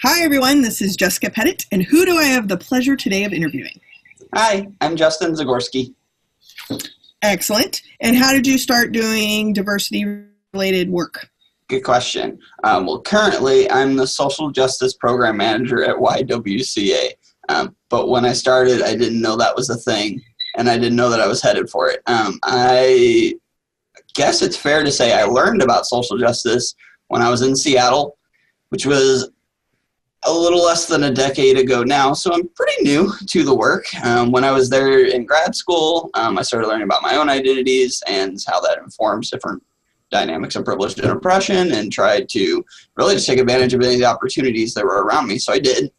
Hi, everyone. This is Jessica Pettit, and who do I have the pleasure today of interviewing? Hi, I'm Justin Zagorski. Excellent. And how did you start doing diversity-related work? Good question. Well, currently, I'm the Social Justice Program Manager at YWCA. But when I started, I didn't know that was a thing, and I didn't know that I was headed for it. I guess it's fair to say I learned about social justice when I was in Seattle, which was a little less than a decade ago now, so I'm pretty new to the work. When I was there in grad school, I started learning about my own identities and how that informs different dynamics of privilege and oppression, and tried to really just take advantage of any of the opportunities that were around me, so I did.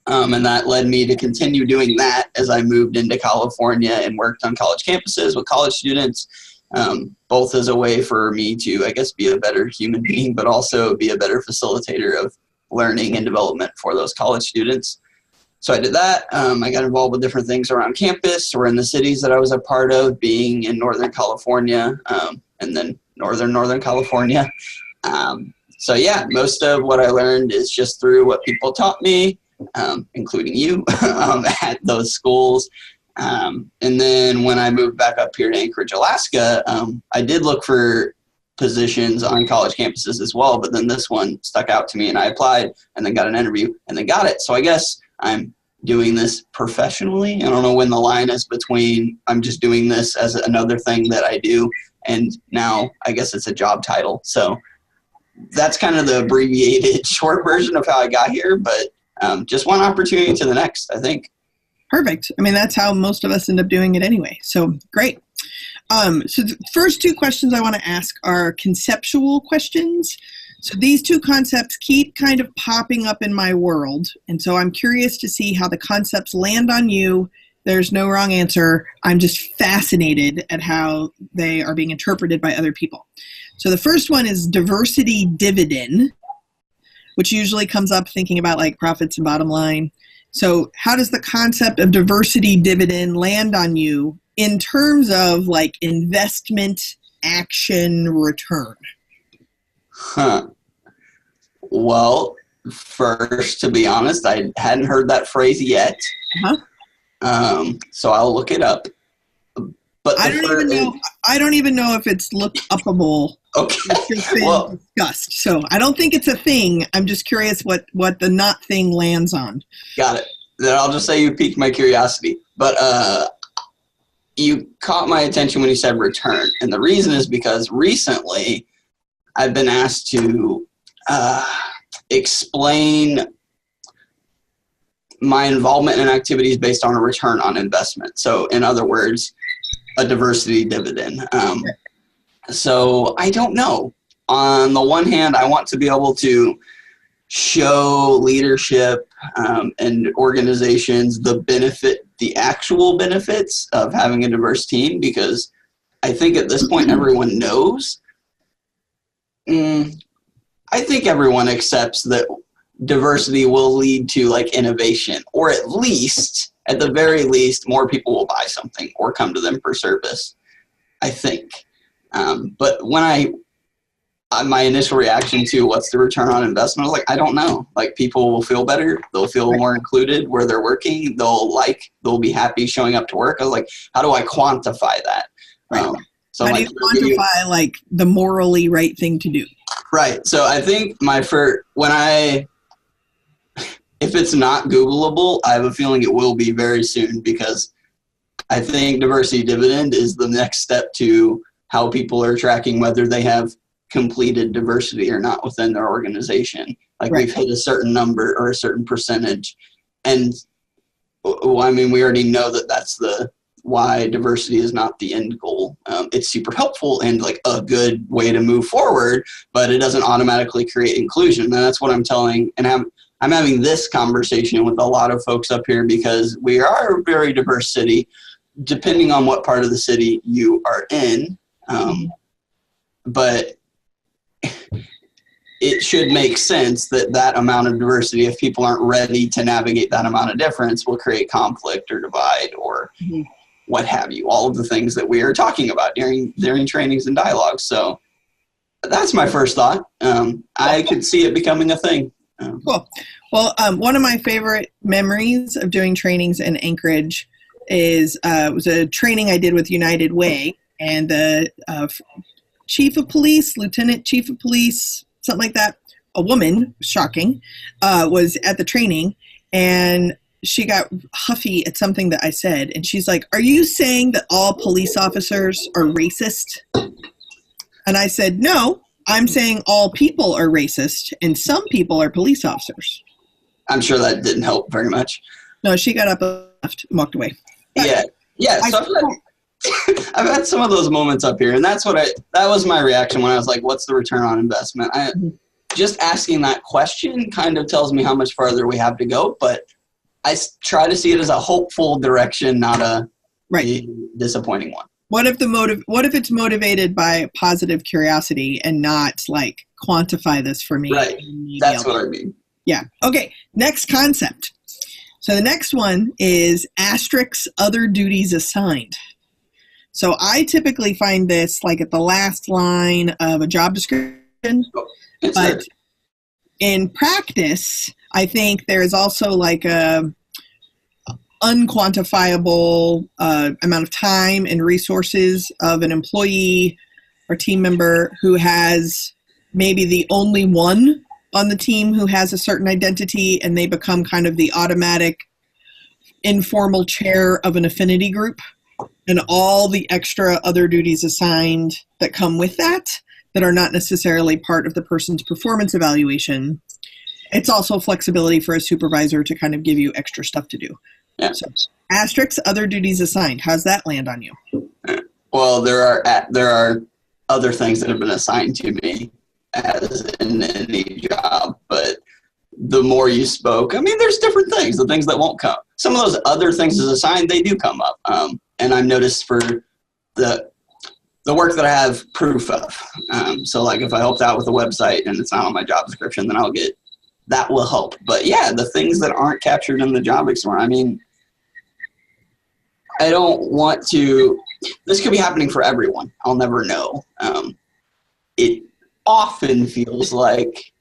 And that led me to continue doing that as I moved into California and worked on college campuses with college students, both as a way for me to, I guess, be a better human being, but also be a better facilitator of learning and development for those college students. So I did that. I got involved with different things around campus or in the cities that I was a part of, being in Northern California, and then Northern California. So yeah, most of what I learned is just through what people taught me, including you, at those schools. And then when I moved back up here to Anchorage, Alaska, I did look for positions on college campuses as well, but then this one stuck out to me and I applied and then got an interview and then got it. So I guess I'm doing this professionally. I don't know when the line is between I'm just doing this as another thing that I do and now I guess it's a job title. So that's kind of the abbreviated short version of how I got here, but just one opportunity to the next, I think. Perfect. I mean, that's how most of us end up doing it anyway. So great. So the first two questions I want to ask are conceptual questions. So these two concepts keep kind of popping up in my world. And so I'm curious to see how the concepts land on you. There's no wrong answer. I'm just fascinated at how they are being interpreted by other people. So the first one is diversity dividend, which usually comes up thinking about like profits and bottom line. So how does the concept of diversity dividend land on you in terms of like investment action return? Well, first, to be honest, I hadn't heard that phrase yet. So I'll look it up. But I don't even know if it's look upable. Okay. It's just been discussed. So I don't think it's a thing. I'm just curious what the not thing lands on. Got it. Then I'll just say you piqued my curiosity. But you caught my attention when you said return. And the reason is because recently I've been asked to explain my involvement in activities based on a return on investment. So in other words, a diversity dividend. So I don't know. On the one hand, I want to be able to show leadership and organizations the actual benefits of having a diverse team, because I think at this point everyone knows. I think everyone accepts that diversity will lead to like innovation, or at the very least, more people will buy something or come to them for service, I think. But when my initial reaction to what's the return on investment, I was like, I don't know. Like, people will feel better. They'll feel more included where they're working. They'll be happy showing up to work. I was like, how do I quantify that? So how do you quantify like the morally right thing to do? Right. So I think if it's not Googleable, I have a feeling it will be very soon, because I think diversity dividend is the next step to how people are tracking whether they have completed diversity or not within their organization. Like, we've hit a certain number or a certain percentage. And I mean, we already know that that's why diversity is not the end goal. It's super helpful and like a good way to move forward, but it doesn't automatically create inclusion. And that's what I'm telling, and I'm having this conversation with a lot of folks up here, because we are a very diverse city, depending on what part of the city you are in. But it should make sense that amount of diversity, if people aren't ready to navigate that amount of difference, will create conflict or divide or what have you, all of the things that we are talking about during trainings and dialogues. So that's my first thought. I could see it becoming a thing. Cool. Well, one of my favorite memories of doing trainings in Anchorage is was a training I did with United Way, and the chief of police, lieutenant chief of police, something like that, a woman, shocking, was at the training, and she got huffy at something that I said, and she's like, "Are you saying that all police officers are racist?" And I said, "No, I'm saying all people are racist, and some people are police officers." I'm sure that didn't help very much. No, she got up and left, and walked away. Yeah. So I've had some of those moments up here, and that was my reaction when I was like, "What's the return on investment?" Just asking that question kind of tells me how much farther we have to go, but I try to see it as a hopeful direction, not a disappointing one. What if it's motivated by positive curiosity and not like quantify this for me? Right. That's what I mean. Yeah. Okay. Next concept. So the next one is asterisk other duties assigned. So I typically find this like at the last line of a job description, but in practice, I think there is also like a unquantifiable amount of time and resources of an employee or team member who has maybe the only one on the team who has a certain identity, and they become kind of the automatic informal chair of an affinity group, and all the extra other duties assigned that come with that are not necessarily part of the person's performance evaluation. It's also flexibility for a supervisor to kind of give you extra stuff to do. Yeah. So, asterisk other duties assigned. How's that land on you? Well, there are other things that have been assigned to me as in any job, but the more you spoke, I mean, there's different things, the things that won't come. Some of those other things as assigned, they do come up. And I've noticed for the work that I have proof of. So like if I helped out with a website and it's not on my job description, then that will help. But yeah, the things that aren't captured in the job description, I mean, I don't want to, this could be happening for everyone. I'll never know. It often feels like,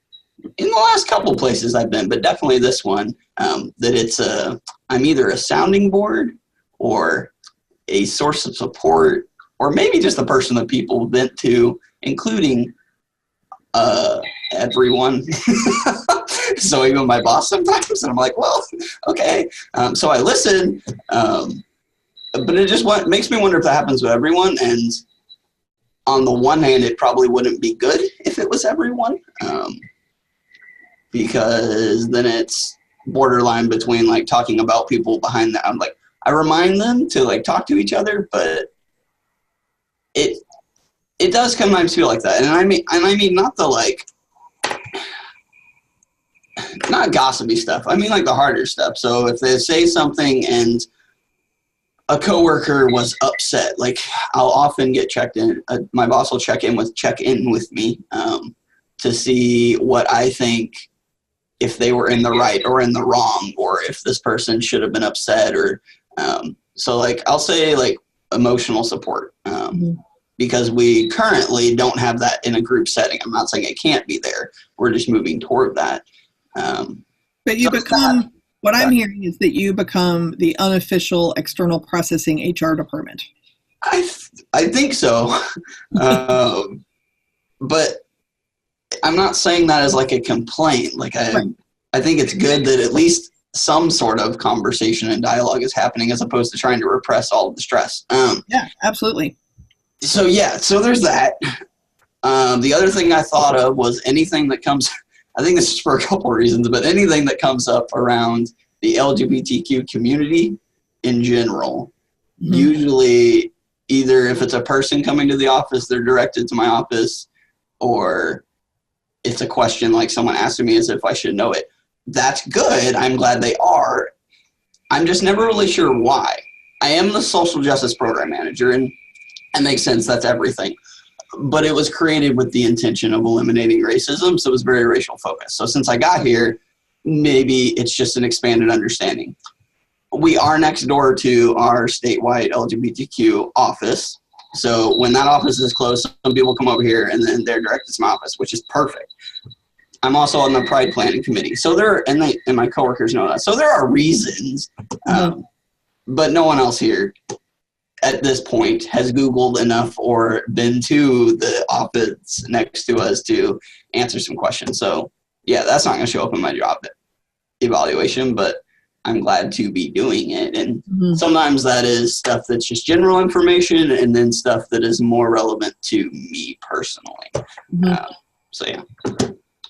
in the last couple places I've been, but definitely this one, that I'm either a sounding board or a source of support, or maybe just the person that people vent to, including everyone. So even my boss sometimes, and I'm like, well, okay. So I listen, but it just makes me wonder if that happens with everyone. And on the one hand, it probably wouldn't be good if it was everyone, because then it's borderline between like talking about people behind that. I'm like, I remind them to like talk to each other, but it does sometimes feel like that. And I mean not the like, not gossipy stuff. I mean like the harder stuff. So if they say something and a coworker was upset, like I'll often get checked in. My boss will check in with me to see what I think, if they were in the right or in the wrong, or if this person should have been upset, or so like I'll say like emotional support, because we currently don't have that in a group setting. I'm not saying it can't be there. We're just moving toward that. But you become, what I'm hearing is that you become the unofficial external processing HR department. I think so. But I'm not saying that as like a complaint. Like I think it's good that at least some sort of conversation and dialogue is happening, as opposed to trying to repress all of the stress. Yeah, absolutely. So there's that. The other thing I thought of was anything that comes, I think this is for a couple of reasons, but anything that comes up around the LGBTQ community in general, usually either if it's a person coming to the office, they're directed to my office, or it's a question like someone asking me as if I should know it. That's good. I'm glad they are. I'm just never really sure why. I am the social justice program manager, and it makes sense. That's everything. But it was created with the intention of eliminating racism, so it was very racial focused. So since I got here, maybe it's just an expanded understanding. We are next door to our statewide LGBTQ office. So when that office is closed, some people come over here and then they're directed to my office, which is perfect. I'm also on the Pride Planning Committee. So and my coworkers know that. So there are reasons, but no one else here at this point has Googled enough or been to the office next to us to answer some questions. So yeah, that's not going to show up in my job evaluation, but I'm glad to be doing it. And sometimes that is stuff that's just general information, and then stuff that is more relevant to me personally. So yeah.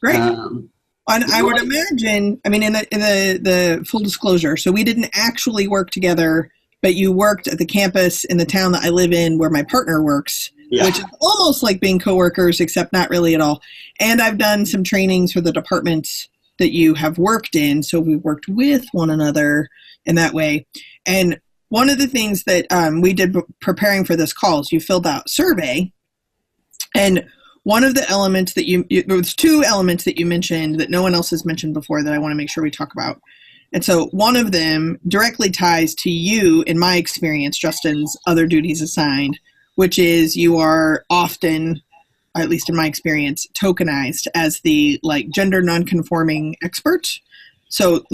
Great. And I would imagine, I mean, in the full disclosure, so we didn't actually work together, but you worked at the campus in the town that I live in where my partner works, which is almost like being coworkers, except not really at all. And I've done some trainings for the departments that you have worked in, so we worked with one another in that way. And one of the things that we did preparing for this call is you filled out a survey, and one of the elements that there was two elements that you mentioned that no one else has mentioned before that I want to make sure we talk about. And so one of them directly ties to you, in my experience, Justin's other duties assigned, which is you are often, at least in my experience, tokenized as the gender nonconforming expert. So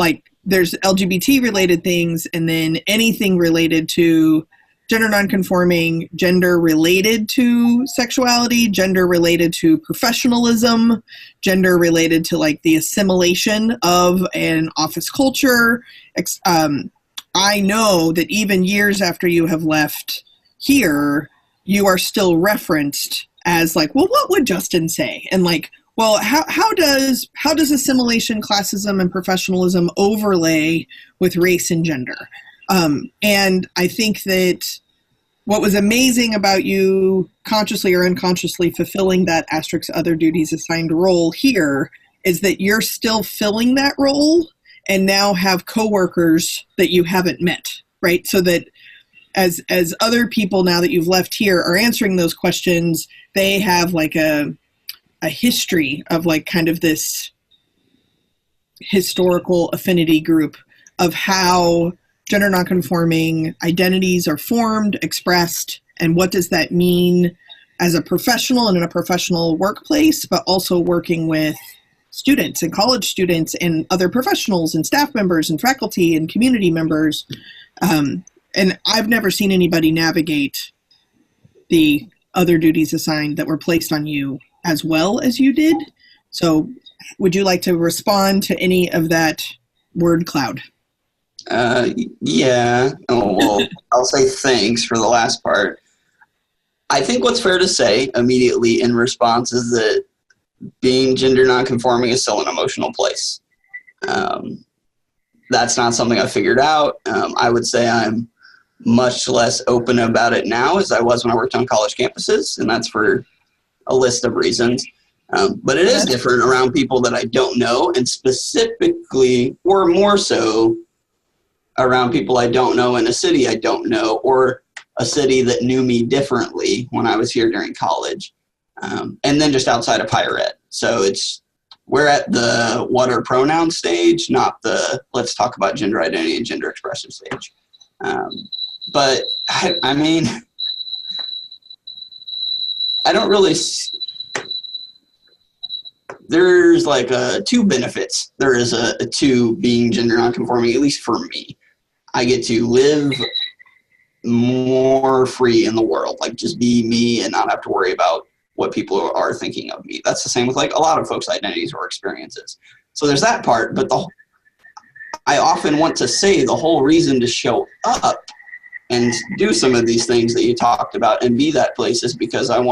there's LGBT related things, and then anything related to gender nonconforming, gender related to sexuality, gender related to professionalism, gender related to the assimilation of an office culture. I know that even years after you have left here, you are still referenced as well, what would Justin say? And well, how does assimilation, classism, and professionalism overlay with race and gender? And I think that what was amazing about you consciously or unconsciously fulfilling that * other duties assigned role here is that you're still filling that role and now have coworkers that you haven't met, right? So that as other people now that you've left here are answering those questions, they have a history of kind of this historical affinity group of how gender nonconforming identities are formed, expressed, and what does that mean as a professional and in a professional workplace, but also working with students and college students and other professionals and staff members and faculty and community members. And I've never seen anybody navigate the other duties assigned that were placed on you as well as you did. So would you like to respond to any of that word cloud? Yeah. Oh, well, I'll say thanks for the last part. I think what's fair to say immediately in response is that being gender nonconforming is still an emotional place. That's not something I figured out. I would say I'm much less open about it now as I was when I worked on college campuses, and that's for a list of reasons. But it is different around people that I don't know, and specifically, or more so, around people I don't know in a city I don't know, or a city that knew me differently when I was here during college. And then just outside of higher ed. So we're at the what are pronouns stage, not the let's talk about gender identity and gender expression stage. But I mean, I don't really, there's two benefits. There is to being gender nonconforming, at least for me. I get to live more free in the world, just be me and not have to worry about what people are thinking of me. That's the same with a lot of folks' identities or experiences. So there's that part, but I often want to say the whole reason to show up and do some of these things that you talked about and be that place is because I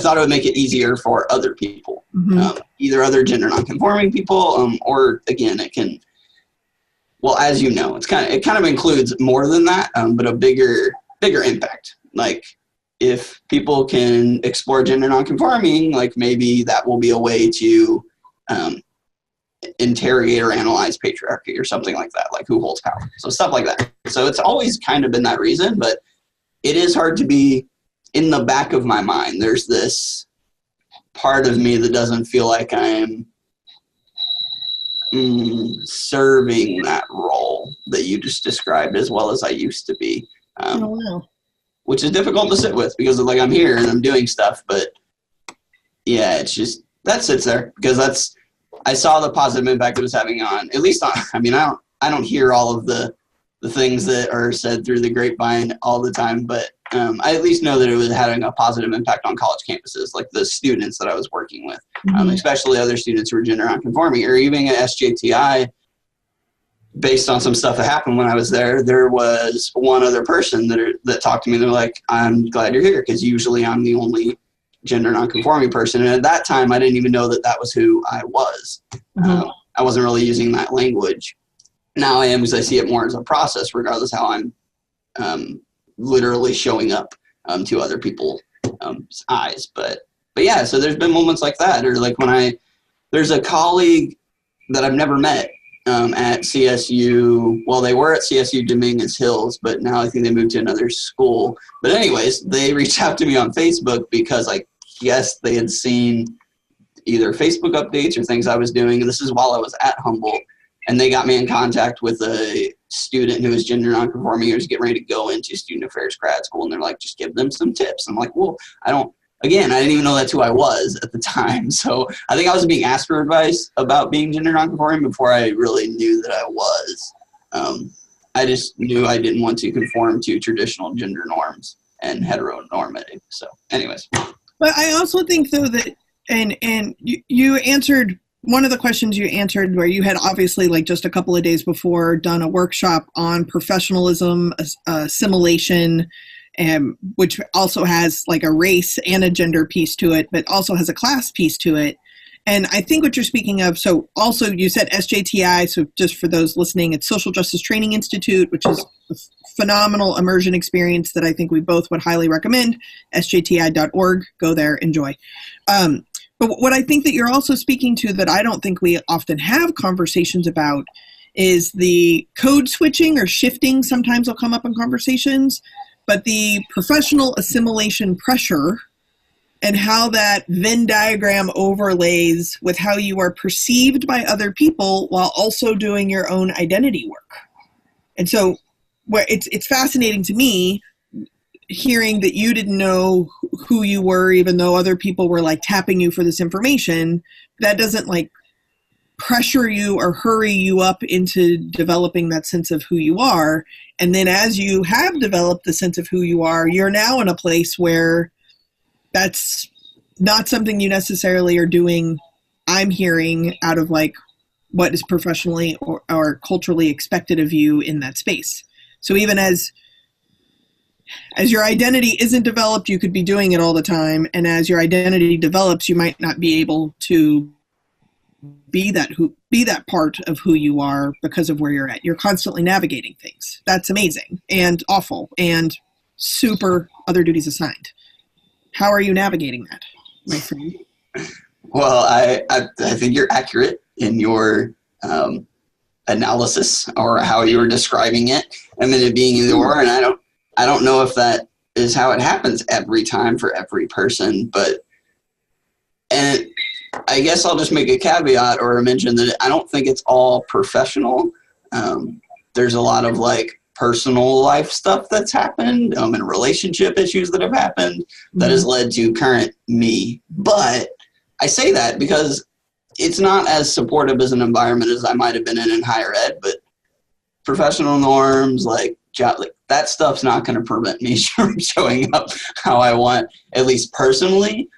thought it would make it easier for other people, either other gender nonconforming people, or again, it can, well, as you know, it kind of includes more than that, but a bigger impact. If people can explore gender nonconforming, maybe that will be a way to interrogate or analyze patriarchy or something like that, who holds power. So stuff like that. So it's always kind of been that reason, but it is hard to be in the back of my mind. There's this part of me that doesn't feel like I'm serving that role that you just described as well as I used to be. Which is difficult to sit with because I'm here and I'm doing stuff, but yeah, it's just that sits there because I saw the positive impact it was having on, at least on, I mean, I don't hear all of the things that are said through the grapevine all the time, but I at least know that it was having a positive impact on college campuses, like the students that I was working with, especially other students who were gender nonconforming, or even at SJTI. Based on some stuff that happened when I was there, there was one other person that talked to me. They're like, "I'm glad you're here," because usually I'm the only gender nonconforming person, and at that time I didn't even know that was who I was. I wasn't really using that language. Now I am, because I see it more as a process, regardless how I'm literally showing up to other people's eyes. But yeah, so there's been moments like that, or like when there's a colleague that I've never met at CSU. Well, they were at CSU Dominguez Hills, but now I think they moved to another school. But anyways, they reached out to me on Facebook because I guess they had seen either Facebook updates or things I was doing. And this is while I was at Humboldt. And they got me in contact with a student who was gender nonconforming, who was getting ready to go into student affairs grad school. And they're like, just give them some tips. I'm like, well, I didn't even know that's who I was at the time. So I think I was being asked for advice about being gender nonconforming before I really knew that I was. I just knew I didn't want to conform to traditional gender norms and heteronormative. So anyways. But I also think, though, that, and you answered one of the questions you answered, where you had obviously, like, just a couple of days before done a workshop on professionalism, assimilation, which also has like a race and a gender piece to it, but also has a class piece to it. And I think what you're speaking of, so also you said SJTI, so just for those listening, it's Social Justice Training Institute, which is a phenomenal immersion experience that I think we both would highly recommend. sjti.org, go there, enjoy. But what I think that you're also speaking to that I don't think we often have conversations about is the code switching or shifting. Sometimes will come up in conversations, but the professional assimilation pressure and how that Venn diagram overlays with how you are perceived by other people while also doing your own identity work. And so it's fascinating to me hearing that you didn't know who you were, even though other people were like tapping you for this information. That doesn't like pressure you or hurry you up into developing that sense of who you are. And then as you have developed the sense of who you are, you're now in a place where that's not something you necessarily are doing, I'm hearing, out of like what is professionally or culturally expected of you in that space. So even as your identity isn't developed, you could be doing it all the time. And as your identity develops, you might not be able to be that part of who you are because of where you're at. You're constantly navigating things. That's amazing and awful and super other duties assigned. How are you navigating that, my friend? Well, I think you're accurate in your analysis or how you were describing it. I mean, it being either or, and I don't know if that is how it happens every time for every person, and I guess I'll just make a caveat or mention that I don't think it's all professional. There's a lot of like personal life stuff that's happened, and relationship issues that have happened that has led to current me. But I say that because it's not as supportive as an environment as I might have been in higher ed, but professional norms, like that stuff's not going to prevent me from showing up how I want, at least personally.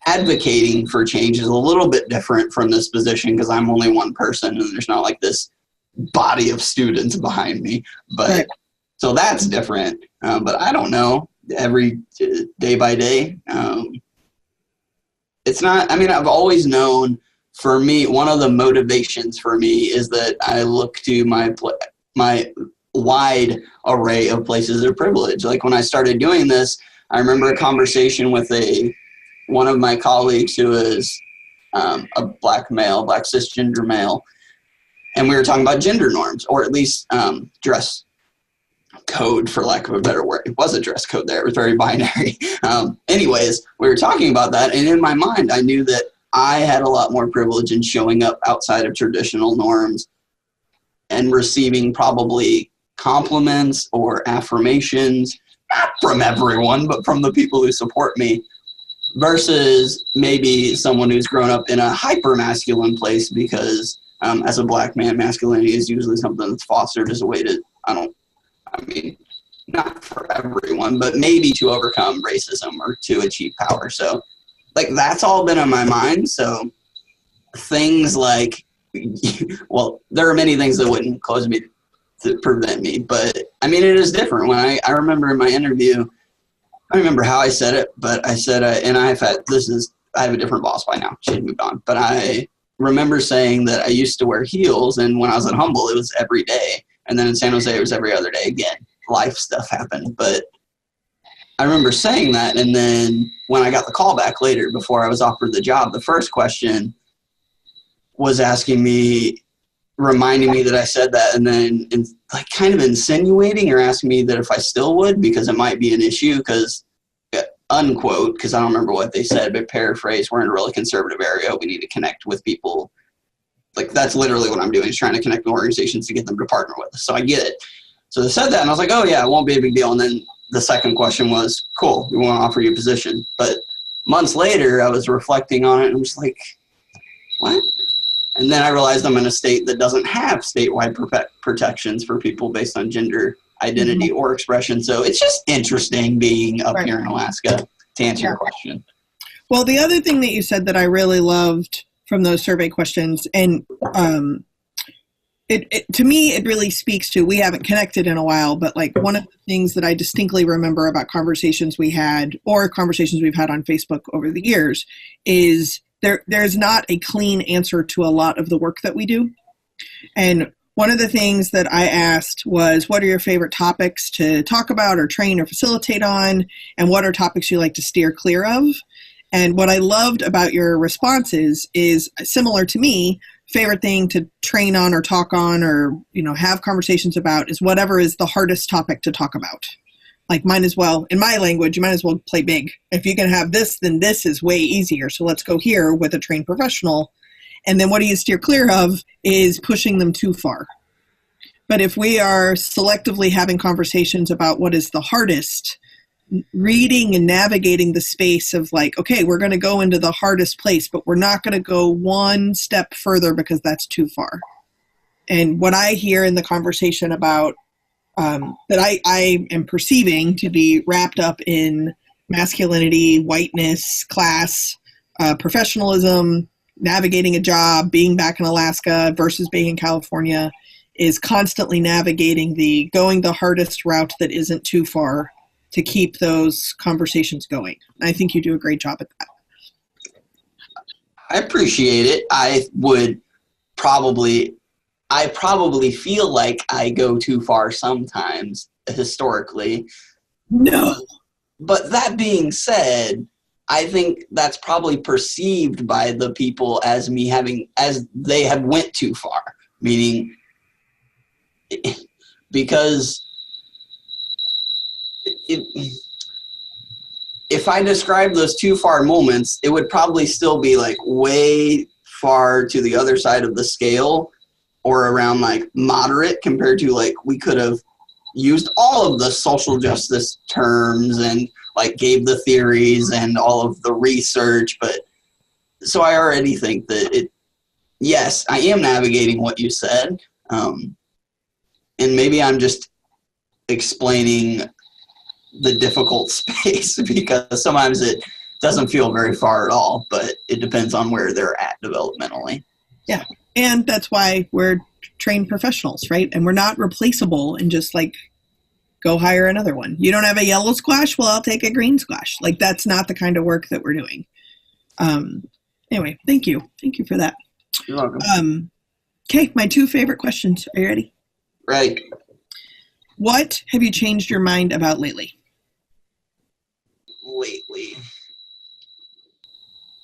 Advocating for change is a little bit different from this position because I'm only one person and there's not like this body of students behind me. But right. So that's different. But I don't know, every day by day. It's not, I mean, I've always known, for me, one of the motivations for me is that I look to my wide array of places of privilege. Like when I started doing this, I remember a conversation with one of my colleagues who is a black cisgender male, and we were talking about gender norms, or at least dress code, for lack of a better word. It was a dress code there. It was very binary. Anyways, we were talking about that, and in my mind, I knew that I had a lot more privilege in showing up outside of traditional norms and receiving probably compliments or affirmations, not from everyone, but from the people who support me, versus maybe someone who's grown up in a hyper-masculine place because as a black man, masculinity is usually something that's fostered as a way to, not for everyone, but maybe to overcome racism or to achieve power. So, like, that's all been on my mind. So things like, well, there are many things that wouldn't cause me to prevent me, but I mean, it is different. When I remember in my interview, I remember how I said it, but I said, and I have a different boss by now. She had moved on, but I remember saying that I used to wear heels, and when I was at Humble, it was every day. And then in San Jose, it was every other day. Again, life stuff happened, but I remember saying that. And then when I got the call back later, before I was offered the job, the first question was reminding me that I said that, and then kind of insinuating or asking me that if I still would, because it might be an issue, because unquote, because I don't remember what they said, but paraphrase, we're in a really conservative area. We need to connect with people. Like, that's literally what I'm doing, is trying to connect with organizations to get them to partner with us. So I get it. So they said that, and I was like, oh yeah, it won't be a big deal. And then the second question was, cool, we want to offer you a position. But months later, I was reflecting on it, and I'm just like, what? And then I realized I'm in a state that doesn't have statewide protections for people based on gender identity or expression. So it's just interesting being up here in Alaska, to answer your question. Well, the other thing that you said that I really loved from those survey questions, and to me, it really speaks to, we haven't connected in a while, but like one of the things that I distinctly remember about conversations we had, or conversations we've had on Facebook over the years, is there's not a clean answer to a lot of the work that we do. And one of the things that I asked was, what are your favorite topics to talk about or train or facilitate on? And what are topics you like to steer clear of? And what I loved about your responses is, similar to me, favorite thing to train on or talk on or, have conversations about is whatever is the hardest topic to talk about. Like, might as well, in my language, you might as well play big. If you can have this, then this is way easier. So let's go here with a trained professional. And then what do you steer clear of is pushing them too far. But if we are selectively having conversations about what is the hardest, reading and navigating the space of like, okay, we're going to go into the hardest place, but we're not going to go one step further because that's too far. And what I hear in the conversation about that I am perceiving to be wrapped up in masculinity, whiteness, class, professionalism, navigating a job, being back in Alaska versus being in California, is constantly navigating going the hardest route that isn't too far to keep those conversations going. I think you do a great job at that. I appreciate it. I probably feel like I go too far sometimes, historically. No. But that being said, I think that's probably perceived by the people as they have went too far. Meaning, because if I describe those too far moments, it would probably still be like way far to the other side of the scale, or around like moderate, compared to like we could have used all of the social justice terms and like gave the theories and all of the research. But so I already think that yes, I am navigating what you said. And maybe I'm just explaining the difficult space, because sometimes it doesn't feel very far at all, but it depends on where they're at developmentally. Yeah. And that's why we're trained professionals, right? And we're not replaceable and just like, go hire another one. You don't have a yellow squash? Well, I'll take a green squash. Like, that's not the kind of work that we're doing. Anyway, thank you. Thank you for that. You're welcome. Okay, my two favorite questions. Are you ready? Right. What have you changed your mind about lately?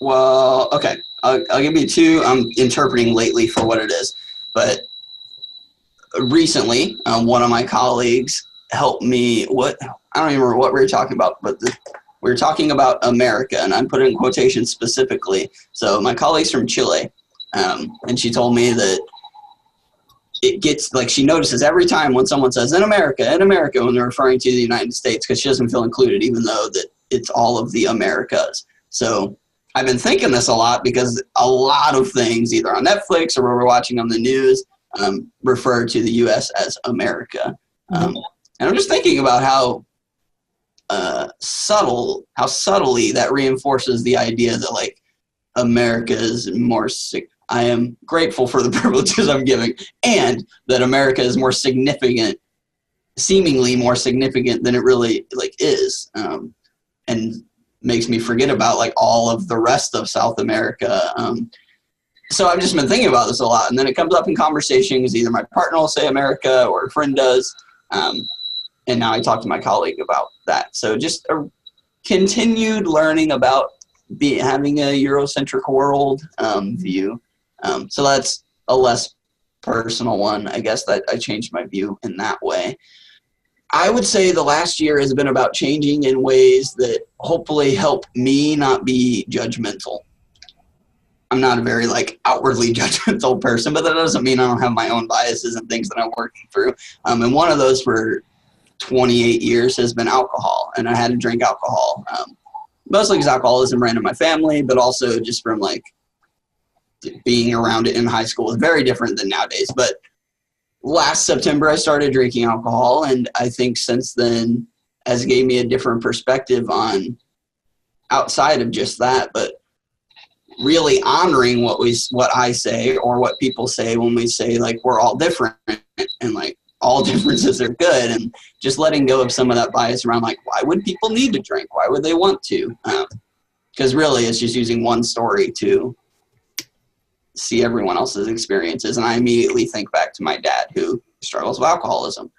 Well, okay. I'll give you two. I'm interpreting lately for what it is. But recently, one of my colleagues helped me. I don't even remember what we were talking about, but we were talking about America, and I'm putting quotations specifically. So my colleague's from Chile, and she told me that it gets, like, she notices every time when someone says in America, when they're referring to the United States, because she doesn't feel included, even though that it's all of the Americas. So I've been thinking this a lot because a lot of things, either on Netflix or what we're watching on the news, refer to the U.S. as America. And I'm just thinking about how subtly that reinforces the idea that, like, America is more I am grateful for the privileges I'm giving, and that America is more significant, seemingly more significant than it really, like, is, and makes me forget about, like, all of the rest of South America. So I've just been thinking about this a lot, and then it comes up in conversations. Either my partner will say America or a friend does, and now I talk to my colleague about that. So just a continued learning about having a Eurocentric world view. So that's a less personal one, I guess, that I changed my view in that way. I would say the last year has been about changing in ways that hopefully help me not be judgmental. I'm not a very, like, outwardly judgmental person, but that doesn't mean I don't have my own biases and things that I'm working through. And one of those for 28 years has been alcohol, and I had to drink alcohol. Mostly because alcoholism ran in my family, but also just from, like, being around it in high school is very different than nowadays. But last September, I started drinking alcohol, and I think since then has gave me a different perspective on outside of just that, but really honoring what I say or what people say when we say, like, we're all different and, like, all differences are good, and just letting go of some of that bias around, like, why would people need to drink? Why would they want to? Because really it's just using one story to see everyone else's experiences. And I immediately think back to my dad, who struggles with alcoholism.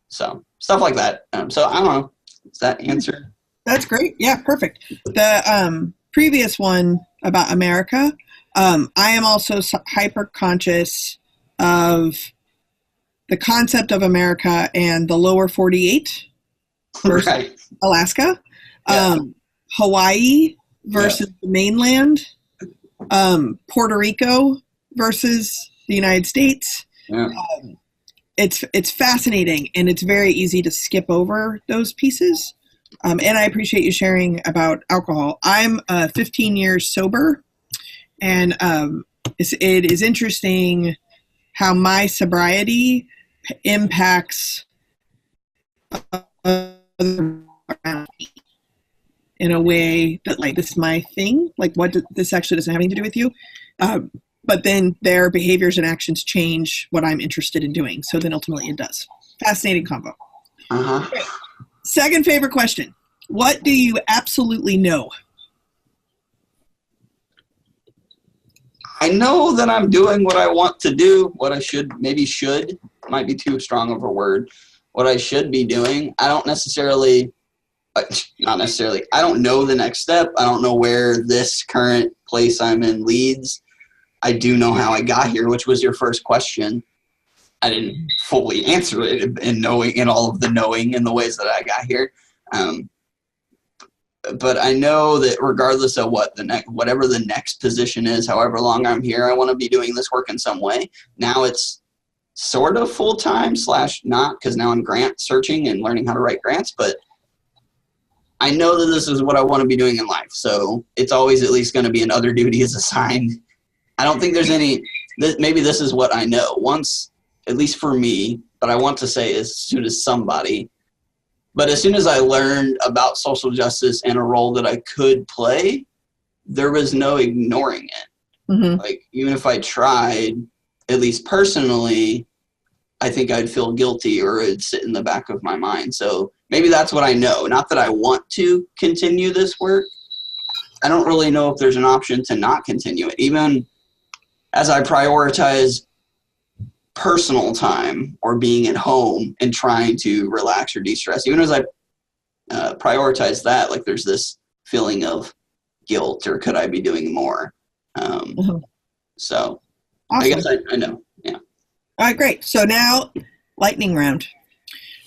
So stuff like that. So I don't know. Does that answer? That's great. Yeah, perfect. The previous one about America, I am also hyper conscious of the concept of America and the lower 48 versus Right. Alaska, Yeah. Hawaii versus the mainland, Puerto Rico versus the United States. Yeah. It's fascinating, and it's very easy to skip over those pieces. And I appreciate you sharing about alcohol. I'm 15 years sober, and it is interesting how my sobriety impacts other around me in a way that, like, this is my thing. Like, this actually doesn't have anything to do with you. But then their behaviors and actions change what I'm interested in doing. So then ultimately it does. Fascinating combo. Okay. Second favorite question. What do you absolutely know? I know that I'm doing what I want to do, what I should, might be too strong of a word, what I should be doing. I don't necessarily, not necessarily, I don't know the next step. I don't know where this current place I'm in leads. I do know how I got here, which was your first question. I didn't fully answer it in all of the knowing in the ways that I got here. But I know that regardless of whatever the next position is, however long I'm here, I want to be doing this work in some way. Now it's sort of full-time / not, because now I'm grant searching and learning how to write grants, but I know that this is what I want to be doing in life. So it's always at least going to be another duty is assigned. I don't think there's maybe this is what I know once, at least for me, but I want to say as soon as somebody. But as soon as I learned about social justice and a role that I could play, there was no ignoring it. Mm-hmm. Like, even if I tried, at least personally, I think I'd feel guilty or it'd sit in the back of my mind. So maybe that's what I know. Not that I want to continue this work. I don't really know if there's an option to not continue it. Even as I prioritize personal time or being at home and trying to relax or de-stress, even as I prioritize that, like, there's this feeling of guilt or could I be doing more? So awesome. I guess I know. Yeah. All right, great. So now lightning round.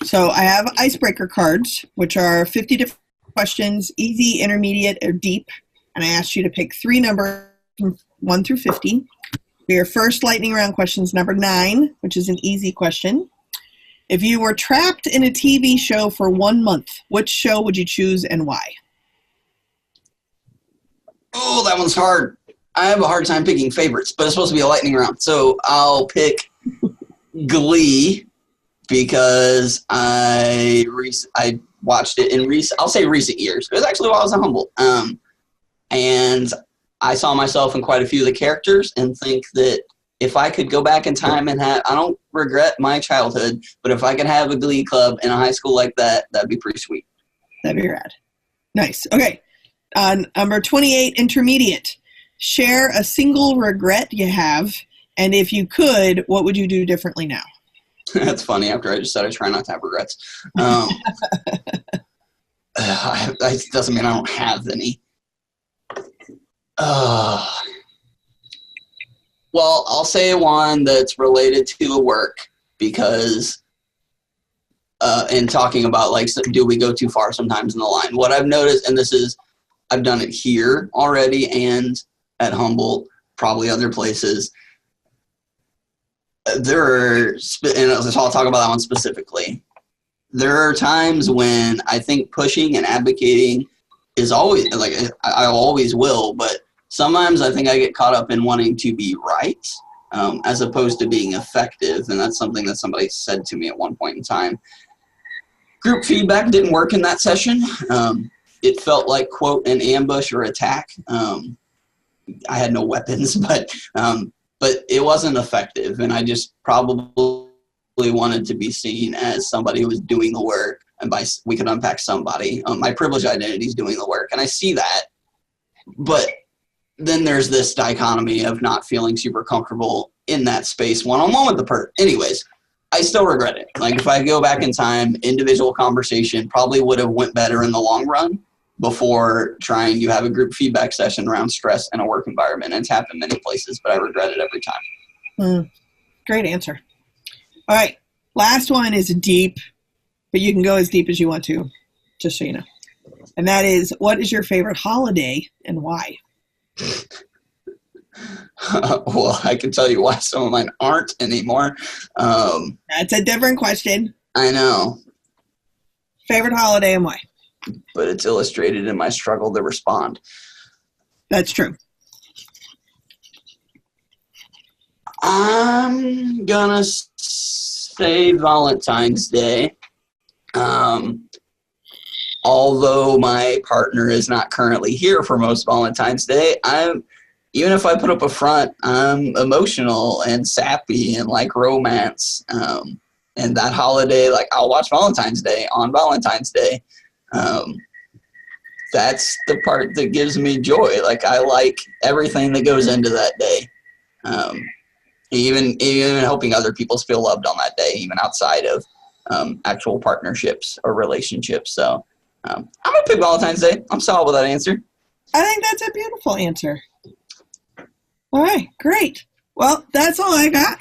So I have icebreaker cards, which are 50 different questions, easy, intermediate, or deep. And I asked you to pick 3 numbers from 1 through 50. Your first lightning round question is number 9, which is an easy question. If you were trapped in a TV show for 1 month, which show would you choose and why? Oh, that one's hard. I have a hard time picking favorites, but it's supposed to be a lightning round. So I'll pick Glee because I watched it in recent years. It was actually while I was at Humboldt. And I saw myself in quite a few of the characters and think that if I could go back in time and I don't regret my childhood, but if I could have a Glee club in a high school like that, that'd be pretty sweet. That'd be rad. Nice. Okay. Number 28, intermediate. Share a single regret you have, and if you could, what would you do differently now? That's funny. After I just said I try not to have regrets. That doesn't mean I don't have any. Well, I'll say one that's related to the work because in talking about, like, do we go too far sometimes in the line? What I've noticed, and I've done it here already and at Humboldt, probably other places, and so I'll talk about that one specifically. There are times when I think pushing and advocating is always, like, I always will, but sometimes I think I get caught up in wanting to be right as opposed to being effective, and that's something that somebody said to me at one point in time. Group feedback didn't work in that session. It felt like, quote, an ambush or attack. I had no weapons, but it wasn't effective, and I just probably wanted to be seen as somebody who was doing the work, and we could unpack somebody. My privileged identity is doing the work, and I see that, but then there's this dichotomy of not feeling super comfortable in that space one-on-one with the person. Anyways, I still regret it. Like, if I go back in time, individual conversation probably would have went better in the long run before trying to have a group feedback session around stress in a work environment. And it's happened many places, but I regret it every time. Great answer. All right. Last one is deep, but you can go as deep as you want to, just so you know. And that is, what is your favorite holiday and why? Well, I can tell you why some of mine aren't anymore. That's a different question. I know. Favorite holiday and why? But it's illustrated in my struggle to respond. That's true. I'm gonna say Valentine's Day. Although my partner is not currently here for most Valentine's Day, even if I put up a front, I'm emotional and sappy and like romance. And that holiday, like, I'll watch Valentine's Day on Valentine's Day. That's the part that gives me joy. Like, I like everything that goes into that day. Even helping other people feel loved on that day, even outside of actual partnerships or relationships. So I'm going to pick Valentine's Day. I'm solid with that answer. I think that's a beautiful answer. All right, great. Well, that's all I got.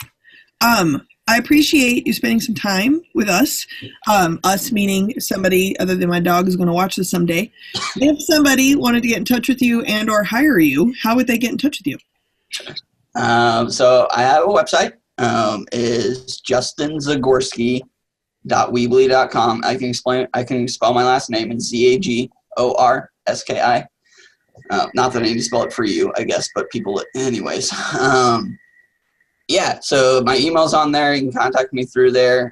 I appreciate you spending some time with us. Us meaning somebody other than my dog is going to watch this someday. If somebody wanted to get in touch with you and or hire you, how would they get in touch with you? So I have a website. Is justinzagorski.weebly.com. I can spell my last name in Zagorski. Not that I need to spell it for you, I guess, but people, anyways. Yeah, so my email's on there. You can contact me through there.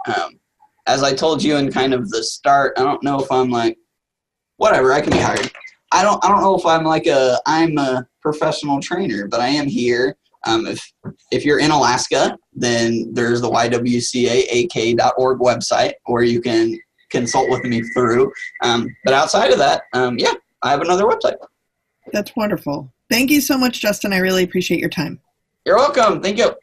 As I told you in kind of the start, I don't know if I'm like, whatever, I can be hired. I don't know if I'm like I'm a professional trainer, but I am here. If you're in Alaska, then there's the ywcaak.org website where you can consult with me through. But outside of that, yeah, I have another website. That's wonderful. Thank you so much, Justin. I really appreciate your time. You're welcome. Thank you.